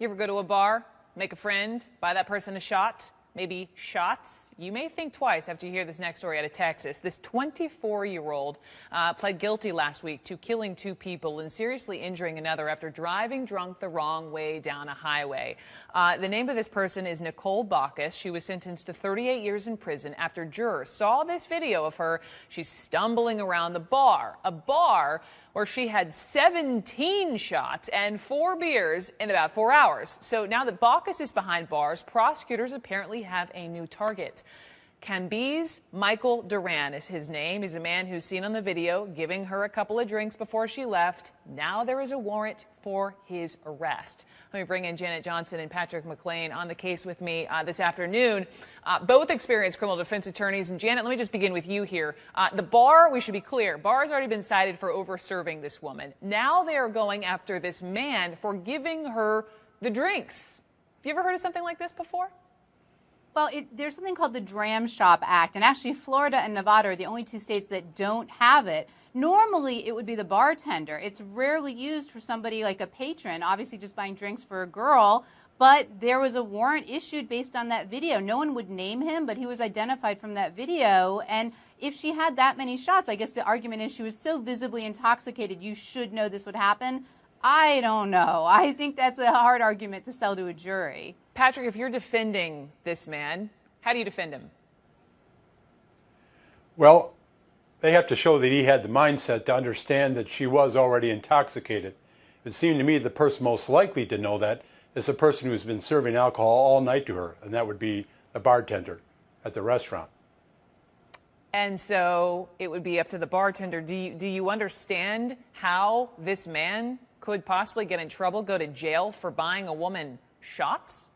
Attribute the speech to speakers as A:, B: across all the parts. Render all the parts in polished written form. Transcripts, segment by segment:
A: You ever go to a bar, make a friend, buy that person a shot? Maybe shots? You may think twice after you hear this next story out of Texas. This 24-year-old pled guilty last week to killing 2 people and seriously injuring another after driving drunk the wrong way down a highway. The name of this person is Nicole Bacchus. She was sentenced to 38 years in prison after jurors saw this video of her. She's stumbling around the bar, a bar where she had 17 shots and 4 beers in about 4 hours. So now that Bacchus is behind bars, prosecutors apparently have a new target. Cambyse Michael Duran is his name. He's a man who's seen on the video giving her a couple of drinks before she left. Now there is a warrant for his arrest. Let me bring in Janet Johnson and Patrick McLean on the case with me this afternoon. Both experienced criminal defense attorneys. And Janet, let me just begin with you here. The bar, we should be clear, bar has already been cited for over-serving this woman. Now they are going after this man for giving her the drinks. Have you ever heard of something like this before?
B: Well, there's something called the Dram Shop Act, and actually Florida and Nevada are the only 2 states that don't have it. Normally, it would be the bartender. It's rarely used for somebody like a patron, obviously just buying drinks for a girl, but there was a warrant issued based on that video. No one would name him, but he was identified from that video, and if she had that many shots, I guess the argument is she was so visibly intoxicated, you should know this would happen. I don't know. I think that's a hard argument to sell to a jury.
A: Patrick, if you're defending this man, how do you defend him?
C: Well, they have to show that he had the mindset to understand that she was already intoxicated. It seemed to me the person most likely to know that is the person who's been serving alcohol all night to her, and that would be the bartender at the restaurant.
A: And so it would be up to the bartender. Do you understand how this man could possibly get in trouble, go to jail for buying a woman shots?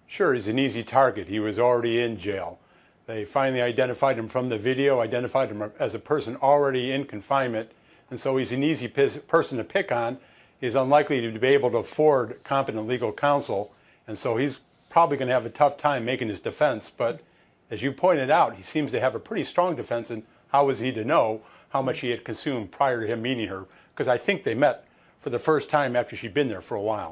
C: Sure, he's an easy target. He was already in jail. They finally identified him from the video, identified him as a person already in confinement, and so he's an easy person to pick on. He's unlikely to be able to afford competent legal counsel, and so he's probably going to have a tough time making his defense. But as you pointed out, he seems to have a pretty strong defense, and how was he to know how much he had consumed prior to him meeting her? Because I think they met for the first time after she'd been there for a while.